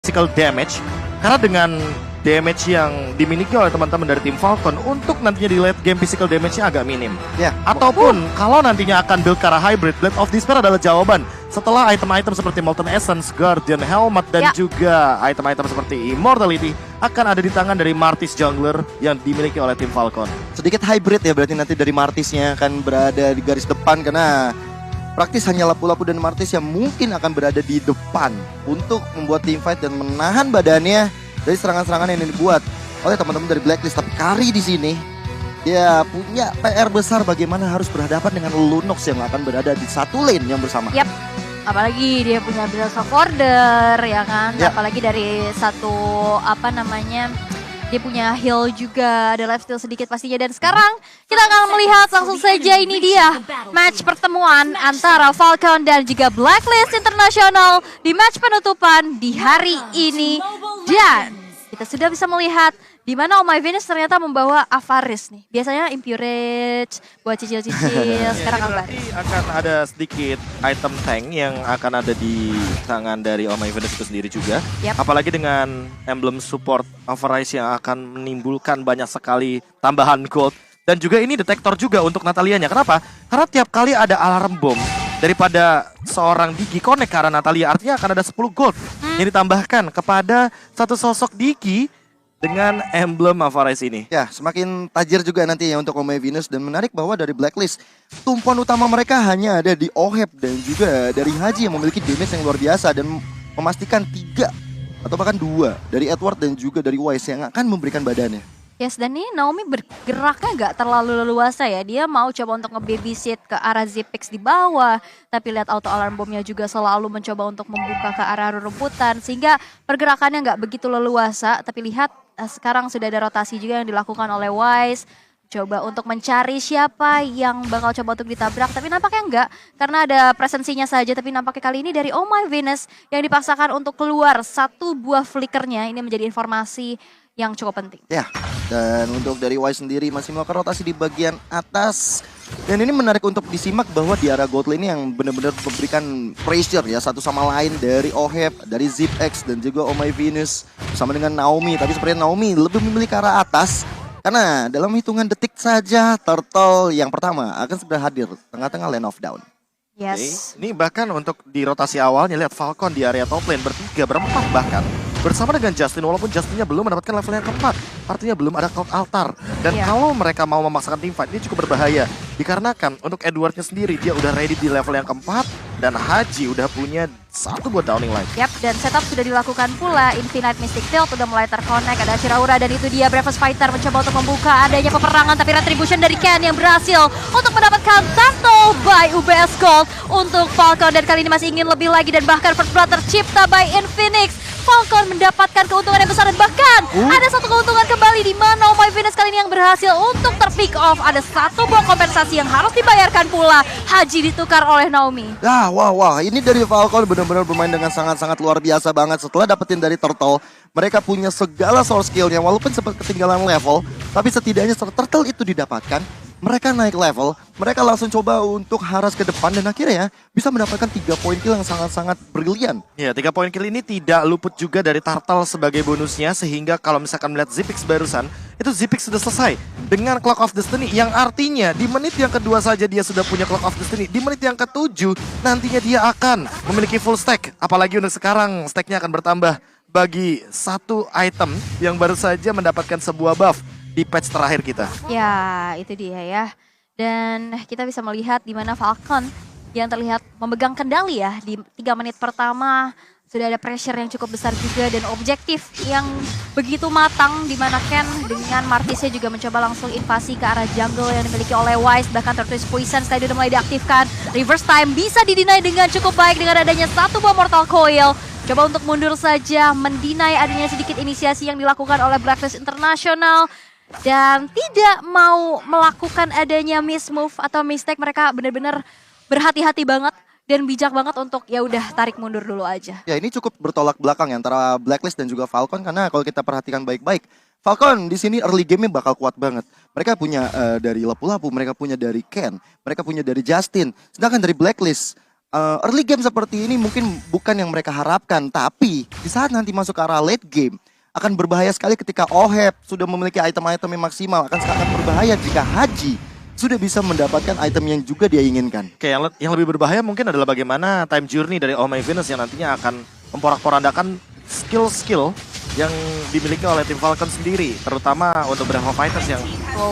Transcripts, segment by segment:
physical damage. Karena dengan damage yang dimiliki oleh teman-teman dari tim Falcon untuk nantinya di late game physical damage-nya agak minim. Ya. Ataupun kalau nantinya akan build ke arah hybrid, Blade of Despair adalah jawaban. Setelah item-item seperti Molten Essence, Guardian Helmet, dan juga item-item seperti Immortality akan ada di tangan dari Martis Jungler yang dimiliki oleh tim Falcon. Sedikit hybrid ya berarti nanti dari Martisnya akan berada di garis depan karena praktis hanya Lapu-Lapu dan Martis yang mungkin akan berada di depan untuk membuat teamfight dan menahan badannya dari serangan-serangan yang dibuat oleh teman-teman dari Blacklist. Tapi Kari di sini dia punya PR besar bagaimana harus berhadapan dengan Lunox yang akan berada di satu lane yang bersama. Yap. Apalagi dia punya Bills of Order ya kan. Ya. Apalagi dari satu dia punya heal juga, ada lifesteal sedikit pastinya. Dan sekarang kita akan melihat langsung saja ini dia match pertemuan antara Falcon dan juga Blacklist International di match penutupan di hari ini. Dan kita sudah bisa melihat di mana Oh My Venus ternyata membawa Avaris nih. Biasanya Impurage buat cicil-cicil, sekarang Berarti Avaris. akan ada sedikit item tank yang akan ada di tangan dari Oh My Venus itu sendiri juga. Yap. Apalagi dengan emblem support Avarise yang akan menimbulkan banyak sekali tambahan gold. Dan juga ini detektor juga untuk Natalianya. Kenapa? Karena tiap kali ada alarm bom daripada seorang Digi connect ke arah Natalia, artinya akan ada 10 gold yang ditambahkan kepada satu sosok Digi dengan emblem Avarise ini. Ya, semakin tajir juga nanti ya untuk Omai Venus. Dan menarik bahwa dari Blacklist, tumpuan utama mereka hanya ada di Oheb dan juga dari Haji yang memiliki damage yang luar biasa. Dan memastikan 3 atau bahkan 2 dari Edward dan juga dari Wise yang akan memberikan badannya. Yes, dan ini Naomi bergeraknya nggak terlalu leluasa ya. Dia mau coba untuk nge-babysit ke arah Zipix di bawah. Tapi lihat auto alarm bomnya juga selalu mencoba untuk membuka ke arah rumputan. Sehingga pergerakannya nggak begitu leluasa. Tapi lihat sekarang sudah ada rotasi juga yang dilakukan oleh Wise. Coba untuk mencari siapa yang bakal coba untuk ditabrak. Tapi nampaknya enggak, karena ada presensinya saja. Tapi nampaknya kali ini dari Oh My Venus yang dipaksakan untuk keluar satu buah flickernya. Ini menjadi informasi yang cukup penting. Ya, dan untuk dari Wise sendiri masih melakukan rotasi di bagian atas. Dan ini menarik untuk disimak bahwa di area gold lane yang benar-benar memberikan pressure ya satu sama lain dari Oheb, dari ZipX dan juga Oh My Venus bersama dengan Naomi. Tapi sepertinya Naomi lebih memilih ke arah atas karena dalam hitungan detik saja Turtle yang pertama akan segera hadir tengah-tengah lane of down. Yes. Ini bahkan untuk di rotasi awalnya lihat Falcon di area top lane bertiga, berempat bahkan bersama dengan Justin, walaupun Justinnya belum mendapatkan level yang keempat, artinya belum ada cloud altar. Dan kalau mereka mau memaksakan teamfight ini cukup berbahaya, dikarenakan untuk Edwardnya sendiri dia udah ready di level yang keempat dan Haji udah punya satu buat downing light. Yap, dan setup sudah dilakukan pula. Infinite Mystic Field udah mulai terkonek, ada Shiraura dan itu dia Bravest Fighter mencoba untuk membuka adanya peperangan. Tapi Retribution dari Ken yang berhasil untuk mendapatkan tackle by UBS Gold untuk Falcon. Dan kali ini masih ingin lebih lagi dan bahkan first blood tercipta by Infinix. Falcon mendapatkan keuntungan yang besar dan bahkan ada satu keuntungan kembali di mana Oh My Venus kali ini yang berhasil untuk terpick off. Ada satu buah kompensasi yang harus dibayarkan pula. Haji ditukar oleh Naomi. Wah, ini dari Falcon benar-benar bermain dengan sangat-sangat luar biasa banget. Setelah dapetin dari Turtle, mereka punya segala source skillnya walaupun sempat ketinggalan level, tapi setidaknya setelah Turtle itu didapatkan, mereka naik level, mereka langsung coba untuk haras ke depan dan akhirnya bisa mendapatkan 3 poin kill yang sangat-sangat brilian. Ya, 3 poin kill ini tidak luput juga dari Turtle sebagai bonusnya, sehingga kalau misalkan melihat Zipix barusan, itu Zipix sudah selesai dengan Clock of Destiny, yang artinya di menit yang kedua saja dia sudah punya Clock of Destiny. Di menit yang ketujuh nantinya dia akan memiliki full stack, apalagi untuk sekarang stacknya akan bertambah bagi satu item yang baru saja mendapatkan sebuah buff di patch terakhir kita. Ya, itu dia ya. Dan kita bisa melihat di mana Falcon yang terlihat memegang kendali ya di 3 menit pertama. Sudah ada pressure yang cukup besar juga dan objektif yang begitu matang di mana Ken dengan Martisnya juga mencoba langsung invasi ke arah jungle yang dimiliki oleh Wise. Bahkan Turtles Poison tadi udah mulai diaktifkan. Reverse time bisa didinai dengan cukup baik dengan adanya satu buah Mortal Coil. Coba untuk mundur saja, mendinai adanya sedikit inisiasi yang dilakukan oleh Blacklist International. Dan tidak mau melakukan adanya miss move atau mistake. Mereka benar-benar berhati-hati banget dan bijak banget untuk ya udah tarik mundur dulu aja. Ya, ini cukup bertolak belakang ya antara Blacklist dan juga Falcon karena kalau kita perhatikan baik-baik, Falcon di sini early game-nya bakal kuat banget. Mereka punya dari Lapu-Lapu, mereka punya dari Ken, mereka punya dari Justin. Sedangkan dari Blacklist early game seperti ini mungkin bukan yang mereka harapkan, tapi di saat nanti masuk ke arah late game akan berbahaya sekali ketika Oheb sudah memiliki item-item yang maksimal, akan sangat berbahaya jika Haji sudah bisa mendapatkan item yang juga dia inginkan. Oke, yang lebih berbahaya mungkin adalah bagaimana time journey dari Oh My Venus yang nantinya akan memporak-porandakan skill-skill yang dimiliki oleh tim Falcon sendiri, terutama untuk Bravo Fighters yang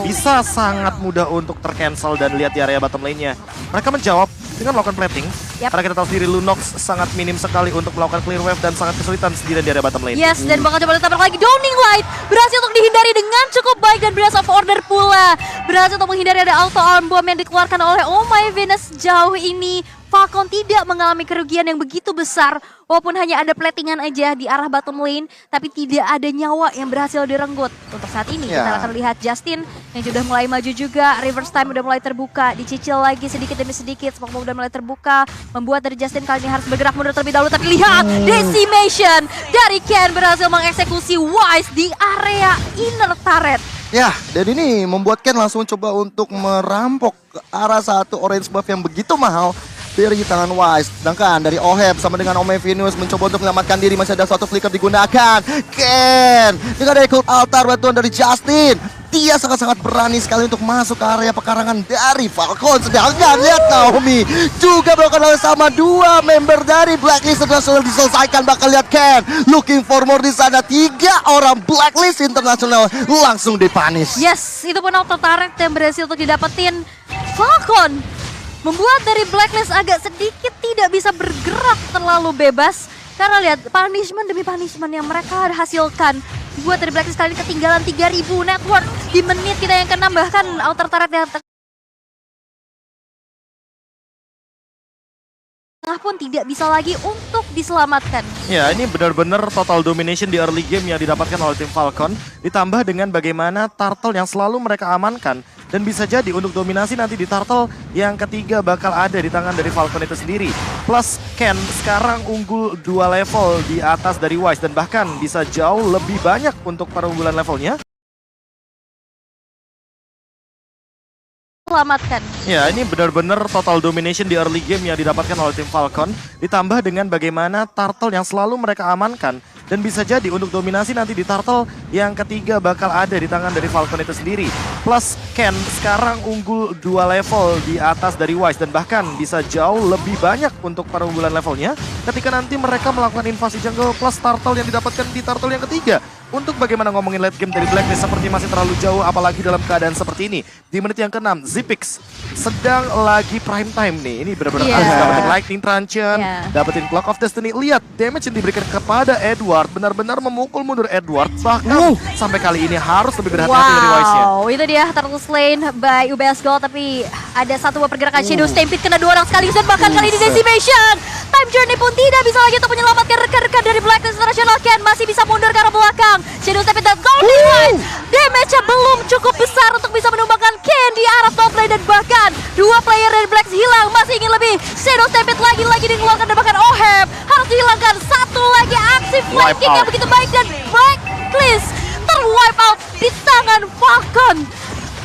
bisa sangat mudah untuk tercancel dan lihat di area bottom lane-nya. Mereka menjawab dengan melakukan plating, karena kita tahu sendiri Lunox sangat minim sekali untuk melakukan clear wave dan sangat kesulitan sendirian di area bottom lane. Yes, dan bakal coba ditabrak lagi. Downing Light berhasil untuk dihindari dengan cukup baik dan Blast of Order pula berhasil untuk menghindari ada auto arm bomb yang dikeluarkan oleh Oh My Venus. Jauh ini Falcon tidak mengalami kerugian yang begitu besar, walaupun hanya ada platingan aja di arah bottom lane, tapi tidak ada nyawa yang berhasil direnggut. Untuk saat ini kita akan lihat Justin yang sudah mulai maju juga, reverse time udah mulai terbuka, dicicil lagi sedikit demi sedikit, smoke bomb udah mulai terbuka, membuat dari Justin kali ini harus bergerak mundur terlebih dahulu, tapi lihat decimation dari Ken berhasil mengeksekusi Wise di area inner turret. Ya, dan ini membuat Ken langsung coba untuk merampok ke arah satu orange buff yang begitu mahal dari tangan Wise. Sedangkan dari Oheb sama dengan Oh My Venus mencoba untuk menyelamatkan diri, masih ada suatu flicker digunakan. Ken dengan ada Cult Altar bantuan dari Justin, dia sangat-sangat berani sekali untuk masuk ke area pekarangan dari Falcon. Sedangkan lihat Naomi juga melakukan hal sama, dua member dari Blacklist International diselesaikan. Bakal lihat Ken looking for more di sana, 3 orang Blacklist International langsung dipanis. Yes, itu pun auto turret yang berhasil untuk didapetin Falcon, membuat dari Blacklist agak sedikit tidak bisa bergerak terlalu bebas. Karena lihat punishment demi punishment yang mereka hasilkan, buat dari Blacklist kali ini ketinggalan 3000 network di menit kita yang ke-6, bahkan outer turret yang tengah pun tidak bisa lagi untuk diselamatkan. Ya, ini benar-benar total domination di early game yang didapatkan oleh tim Falcon, ditambah dengan bagaimana turtle yang selalu mereka amankan. Dan bisa jadi untuk dominasi nanti di turtle yang ketiga bakal ada di tangan dari Falcon itu sendiri. Plus Ken sekarang unggul 2 level di atas dari Wise, dan bahkan bisa jauh lebih banyak untuk perunggulan levelnya. Selamatkan. Ya, ini benar-benar total domination di early game yang didapatkan oleh tim Falcon, ditambah dengan bagaimana turtle yang selalu mereka amankan. Dan bisa jadi untuk dominasi nanti di turtle yang ketiga bakal ada di tangan dari Falcon itu sendiri. Plus Ken sekarang unggul 2 level di atas dari Wise, dan bahkan bisa jauh lebih banyak untuk perunggulan levelnya ketika nanti mereka melakukan invasi jungle plus turtle yang didapatkan di turtle yang ketiga. Untuk bagaimana ngomongin late game dari Blacklist seperti masih terlalu jauh, apalagi dalam keadaan seperti ini. Di menit yang ke-6, Zipix sedang lagi prime time nih. Ini benar-benar harus dapetin Lightning Truncheon, dapetin Clock of Destiny. Lihat damage yang diberikan kepada Edward, benar-benar memukul mundur Edward. Bahkan sampai kali ini harus lebih berhati-hati dari Wise-nya. Wow, itu dia Turtle Slain by UBS Gold, tapi ada satu pergerakan Shadow Stampede kena 2 orang sekaligus, dan bahkan kali ini Decimation. Time Journey pun tidak bisa lagi untuk menyelamatkan rekan-rekan dari Blacklist International. Ken masih bisa mundur ke arah belakang. Shadow Stampede dan Golden Light, damage-nya belum cukup besar untuk bisa menumbangkan Ken di arah top lane, dan bahkan 2 player dari Blacks hilang, masih ingin lebih. Shadow Stampede lagi-lagi dikeluarkan, dan bahkan Oheb harus dihilangkan. Satu lagi aksi flanking yang begitu baik, dan Blacklist terwipe out di tangan Falcon.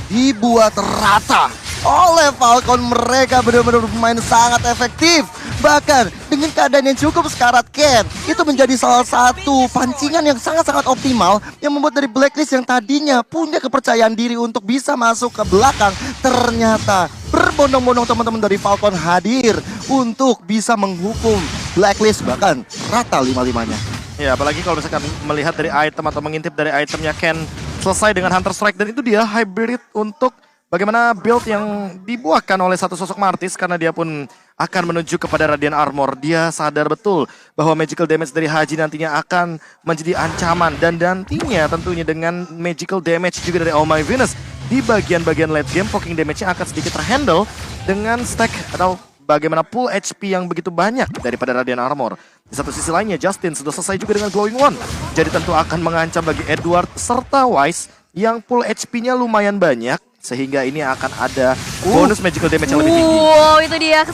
Dibuat rata oleh Falcon, mereka benar-benar bermain sangat efektif. Bahkan dengan keadaan yang cukup sekarat, Ken itu menjadi salah satu pancingan yang sangat-sangat optimal yang membuat dari Blacklist yang tadinya punya kepercayaan diri untuk bisa masuk ke belakang, ternyata berbondong-bondong teman-teman dari Falcon hadir untuk bisa menghukum Blacklist, bahkan rata 5-5-nya. Ya, apalagi kalau misalkan melihat dari item atau mengintip dari itemnya Ken selesai dengan Hunter Strike, dan itu dia hybrid untuk bagaimana build yang dibuahkan oleh satu sosok Martis, karena dia pun akan menuju kepada Radiant Armor. Dia sadar betul bahwa magical damage dari Haji nantinya akan menjadi ancaman, dan nantinya tentunya dengan magical damage juga dari Oh My Venus di bagian-bagian late game, poking damage-nya akan sedikit terhandle dengan stack atau bagaimana pool HP yang begitu banyak daripada Radiant Armor. Di satu sisi lainnya, Justin sudah selesai juga dengan Glowing One, jadi tentu akan mengancam bagi Edward serta Wise yang pool HP-nya lumayan banyak, sehingga ini akan ada bonus magical damage yang lebih tinggi. Wow, itu dia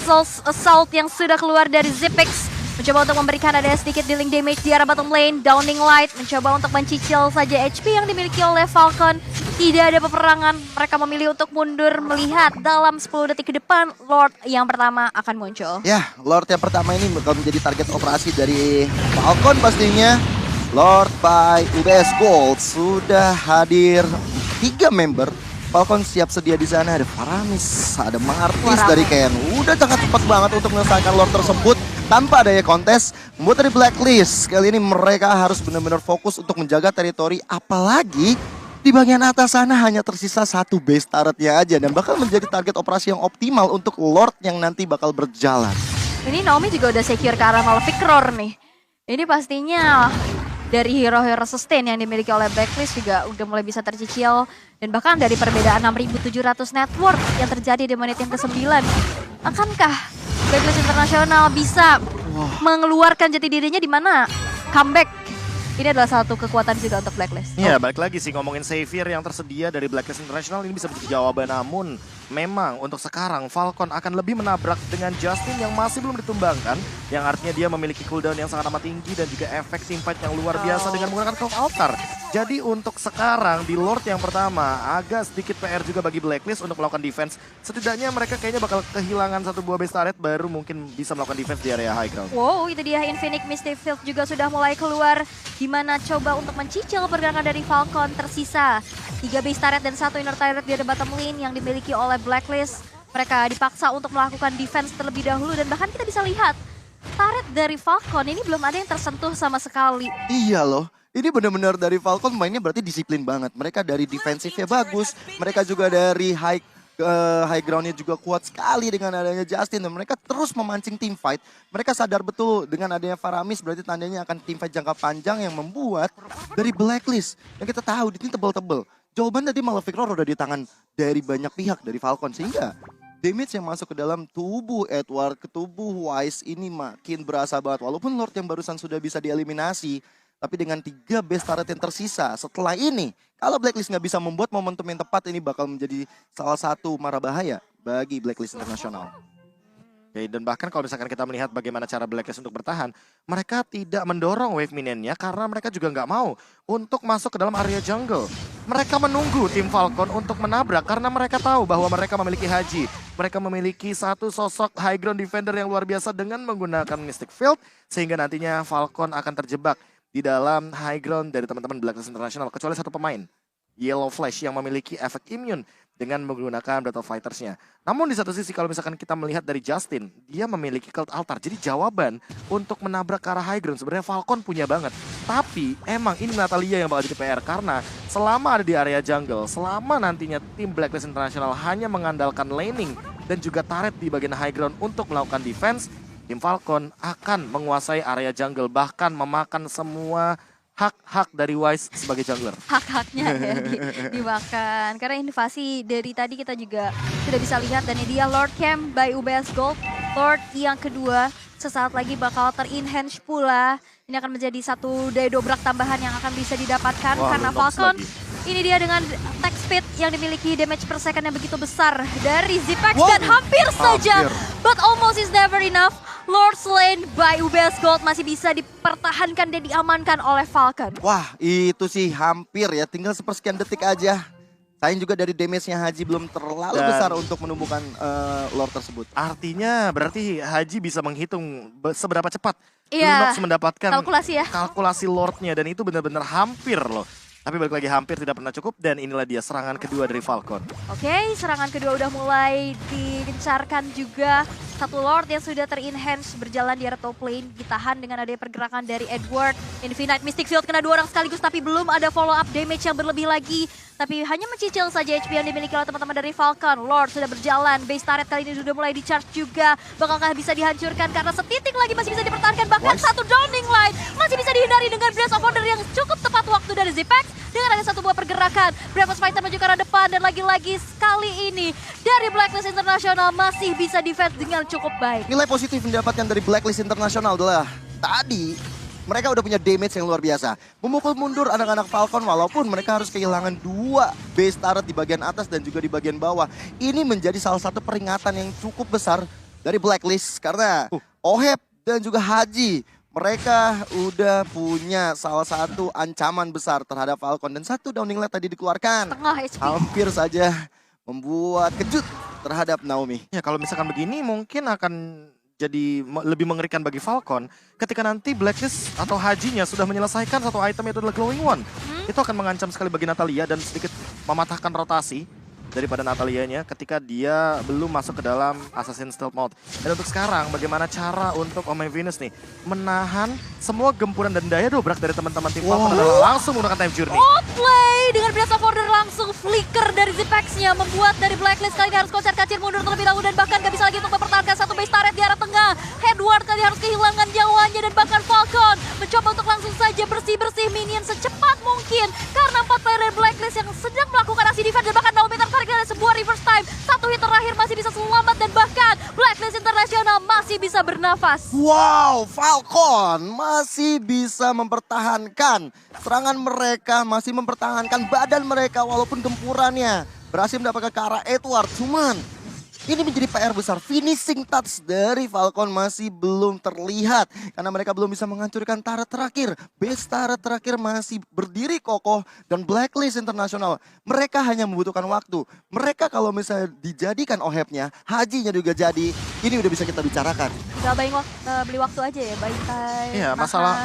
assault yang sudah keluar dari Zipix. Mencoba untuk memberikan ada sedikit dealing damage di arah bottom lane. Downing Light mencoba untuk mencicil saja HP yang dimiliki oleh Falcon. Tidak ada peperangan, mereka memilih untuk mundur melihat dalam 10 detik ke depan Lord yang pertama akan muncul. Ya, Lord yang pertama ini bakal menjadi target operasi dari Falcon pastinya. Lord by UBS Gold sudah hadir 3 member. Falcon siap sedia di sana, ada Faramis, ada Martis dari Ken. Udah sangat cepat banget untuk menyelesaikan Lord tersebut tanpa adanya kontes. Membuat dari Blacklist, kali ini mereka harus benar-benar fokus untuk menjaga teritori, apalagi di bagian atas sana hanya tersisa 1 base turretnya aja dan bakal menjadi target operasi yang optimal untuk Lord yang nanti bakal berjalan. Ini Naomi juga udah secure ke arah Malefic Roar nih. Ini pastinya dari hero-hero sustain yang dimiliki oleh Blacklist juga udah mulai bisa tercicil. Dan bahkan dari perbedaan 6.700 net worth yang terjadi di menit yang ke-9. Akankah Blacklist Internasional bisa mengeluarkan jati dirinya di mana comeback? Ini adalah satu kekuatan juga untuk Blacklist. Iya, balik lagi sih ngomongin Xavier yang tersedia dari Blacklist International ini bisa menjadi jawaban. Namun memang untuk sekarang Falcon akan lebih menabrak dengan Justin yang masih belum ditumbangkan. Yang artinya dia memiliki cooldown yang sangat amat tinggi dan juga efek teamfight yang luar biasa dengan menggunakan Clock Altar. Jadi untuk sekarang di Lord yang pertama agak sedikit PR juga bagi Blacklist untuk melakukan defense. Setidaknya mereka kayaknya bakal kehilangan 1 buah base turret baru mungkin bisa melakukan defense di area high ground. Wow, itu dia Infinite Mystic Field juga sudah mulai keluar. Dimana coba untuk mencicil pergerakan dari Falcon tersisa 3 base turret dan 1 inner turret di bottom lane yang dimiliki oleh Blacklist. Mereka dipaksa untuk melakukan defense terlebih dahulu dan bahkan kita bisa lihat turret dari Falcon ini belum ada yang tersentuh sama sekali. Iya loh. Ini benar-benar dari Falcon mainnya berarti disiplin banget. Mereka dari defensifnya bagus, mereka juga dari high groundnya juga kuat sekali dengan adanya Justin. Dan mereka terus memancing team fight. Mereka sadar betul dengan adanya Faramis berarti tandanya akan team fight jangka panjang yang membuat dari Blacklist. Yang kita tahu ini tebel-tebel. Jawaban tadi Malefic Roar udah di tangan dari banyak pihak dari Falcon. Sehingga damage yang masuk ke dalam tubuh Edward, ke tubuh Wise ini makin berasa banget. Walaupun Lord yang barusan sudah bisa dieliminasi. Tapi dengan 3 base turret yang tersisa setelah ini, kalau Blacklist nggak bisa membuat momentum yang tepat, ini bakal menjadi salah satu mara bahaya bagi Blacklist Internasional. Oke, dan bahkan kalau misalkan kita melihat bagaimana cara Blacklist untuk bertahan, mereka tidak mendorong wave minionnya karena mereka juga nggak mau untuk masuk ke dalam area jungle. Mereka menunggu tim Falcon untuk menabrak karena mereka tahu bahwa mereka memiliki Haji. Mereka memiliki satu sosok high ground defender yang luar biasa dengan menggunakan Mystic Field, sehingga nantinya Falcon akan terjebak di dalam high ground dari teman-teman Blacklist International, kecuali 1 pemain, Yellow Flash, yang memiliki efek immune dengan menggunakan Battle Fighters-nya. Namun di satu sisi kalau misalkan kita melihat dari Justin, dia memiliki Cult Altar. Jadi jawaban untuk menabrak ke arah high ground sebenarnya Falcon punya banget. Tapi emang ini Natalia yang bakal jadi PR karena selama ada di area jungle, selama nantinya tim Blacklist International hanya mengandalkan laning dan juga turret di bagian high ground untuk melakukan defense, tim Falcon akan menguasai area jungle, bahkan memakan semua hak-hak dari Wise sebagai jungler. Hak-haknya ya dimakan. Karena invasi dari tadi kita juga sudah bisa lihat dan ini dia Lord Camp by UBS Gold. Lord yang kedua sesaat lagi bakal ter-enhance pula. Ini akan menjadi satu daya dobrak tambahan yang akan bisa didapatkan. Wah, karena Falcon ini dia dengan attack speed yang dimiliki damage per second yang begitu besar dari Zipex dan hampir saja. But almost is never enough. Lord Slain by UBS Gold masih bisa dipertahankan dan diamankan oleh Falcon. Wah, itu sih hampir ya, tinggal sepersekian detik aja. Sayang juga dari damage-nya Haji belum terlalu besar untuk menumbuhkan Lord tersebut. Artinya berarti Haji bisa menghitung seberapa cepat Iya, Lunox mendapatkan kalkulasi ya. Lordnya, dan itu benar-benar hampir loh. Tapi balik lagi hampir tidak pernah cukup, dan inilah dia serangan kedua dari Falcon. Oke, serangan kedua udah mulai digencarkan juga. Satu Lord yang sudah ter-enhance berjalan di area top lane, ditahan dengan adanya pergerakan dari Edward. Infinite Mystic Field kena 2 orang sekaligus, tapi belum ada follow up damage yang berlebih lagi. Tapi hanya mencicil saja HP yang dimiliki oleh teman-teman dari Falcon. Lord sudah berjalan, base turret kali ini sudah mulai di-charge juga. Bakalkah bisa dihancurkan karena setitik lagi masih bisa dipertahankan. Bahkan satu Downing Light masih bisa dihindari dengan Blast of Order yang cukup tepat waktu dari Zipex. Dengan ada satu buah pergerakan, Bravos Fighter menuju ke arah depan dan lagi-lagi sekali ini dari Blacklist International masih bisa defense dengan cukup baik. Nilai positif yang didapatkan dari Blacklist International adalah tadi mereka udah punya damage yang luar biasa. Memukul mundur anak-anak Falcon walaupun mereka harus kehilangan 2 base turret di bagian atas dan juga di bagian bawah. Ini menjadi salah satu peringatan yang cukup besar dari Blacklist karena Oheb dan juga Haji Mereka udah punya salah satu ancaman besar terhadap Falcon. Dan satu Downing Light tadi dikeluarkan. Setengah HP. Hampir saja membuat kejut terhadap Naomi. Ya kalau misalkan begini mungkin akan jadi lebih mengerikan bagi Falcon ketika nanti Blacklist atau Hajinya sudah menyelesaikan satu item yaitu adalah Glowing One. Itu akan mengancam sekali bagi Natalia dan sedikit mematahkan rotasi daripada Natalianya ketika dia belum masuk ke dalam Assassin Stealth Mode. Dan untuk sekarang bagaimana cara untuk Omega Venus nih menahan semua gempuran dan daya dobrak dari teman-teman tim Falcon adalah langsung menggunakan Time Journey. Outplay dengan Blast of Order langsung flicker dari Zipex-nya membuat dari Blacklist kali ini harus konser kacir mundur terlebih dahulu dan bahkan gak bisa lagi untuk mempertahankan satu base turret di arah tengah. Edward kali harus kehilangan nyawanya dan bahkan Falcon mencoba untuk langsung saja bersih-bersih minion secepat mungkin karena 4 player dari Blacklist yang sedang melakukan aksi defense dan bahkan Naomi tertarik dari sebuah reverse time. Satu hit terakhir masih bisa selamat dan bahkan Blacklist Internasional masih bisa bernafas. Wow, Falcon masih bisa mempertahankan serangan mereka, masih mempertahankan badan mereka walaupun gempurannya berhasil mendapatkan ke arah Edward. Cuman ini menjadi PR besar. Finishing touch dari Falcon masih belum terlihat karena mereka belum bisa menghancurkan turret terakhir. Base turret terakhir masih berdiri kokoh dan Blacklist Internasional. Mereka hanya membutuhkan waktu. Mereka kalau misalnya dijadikan ohepnya, Hajinya juga jadi. Ini udah bisa kita bicarakan. Gak beli waktu aja ya, buying time. Iya,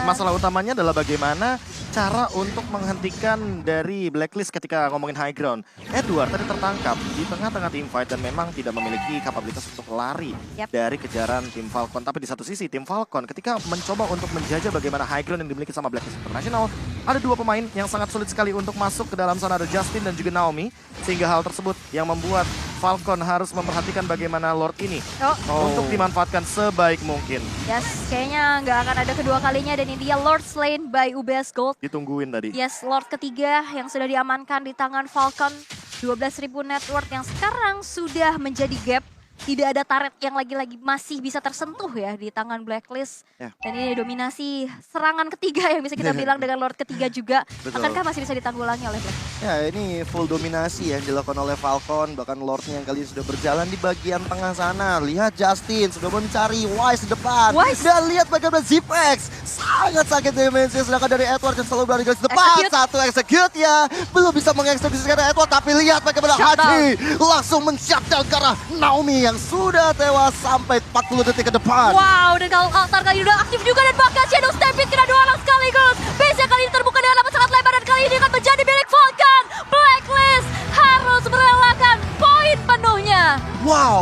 masalah utamanya adalah bagaimana cara untuk menghentikan dari Blacklist ketika ngomongin high ground. Edward tadi tertangkap di tengah-tengah team fight dan memang tidak memiliki kapabilitas untuk lari dari kejaran tim Falcon. Tapi di satu sisi tim Falcon ketika mencoba untuk menjajah bagaimana high ground yang dimiliki sama Blacklist International, ada dua pemain yang sangat sulit sekali untuk masuk ke dalam sana, ada Justin dan juga Naomi. Sehingga hal tersebut yang membuat Falcon harus memperhatikan bagaimana Lord ini untuk dimanfaatkan sebaik mungkin. Yes, kayaknya nggak akan ada kedua kalinya dan ini dia Lord slain by UBS Gold. Ditungguin tadi. Yes, Lord ketiga yang sudah diamankan di tangan Falcon. 12.000 net worth yang sekarang sudah menjadi gap. Tidak ada turret yang lagi-lagi masih bisa tersentuh ya di tangan Blacklist. Dan ini dominasi serangan ketiga yang bisa kita bilang dengan Lord ketiga juga. Betul. Akankah masih bisa ditanggulangi oleh Blacklist? Ya, ini full dominasi yang dilakukan oleh Falcon. Bahkan Lordnya yang kali ini sudah berjalan di bagian tengah sana. Lihat Justin sudah mencari Wise di depan. Dan lihat bagaimana Zipex. Sangat sakit dimensi. Sedangkan dari Edward yang selalu berada di depan. Satu execute ya. Belum bisa mengeksekusi sekarang Edward. Tapi lihat bagaimana Haji langsung men-shutdown ke arah Naomi yang sudah tewas sampai 40 detik ke depan. Wow, dan kalau altar kali ini udah aktif juga dan bahkan Shadow Stampede kena dua orang sekaligus. Base kali ini terbuka dengan amat sangat lebar dan kali ini akan menjadi milik Falcon. Blacklist harus merelakan poin penuhnya. Wow.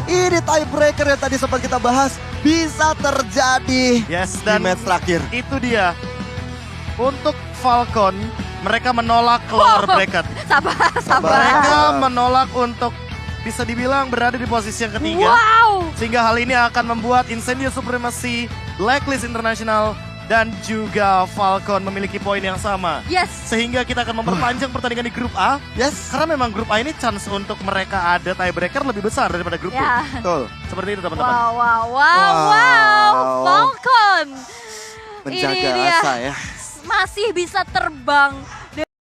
Ini tiebreaker yang tadi sempat kita bahas bisa terjadi di match terakhir. Itu dia. Untuk Falcon, mereka menolak Lord bracket. Sabar. Mereka menolak untuk bisa dibilang berada di posisi yang ketiga. Wow. Sehingga hal ini akan membuat Incendio Supremacy, Blacklist International, dan juga Falcon memiliki poin yang sama. Yes. Sehingga kita akan memperpanjang pertandingan di grup A. Yes. Karena memang grup A ini chance untuk mereka ada tiebreaker lebih besar daripada grup B. Betul. Seperti itu teman-teman. Wow. Falcon. Menjaga Ini dia. asa ya. Masih bisa terbang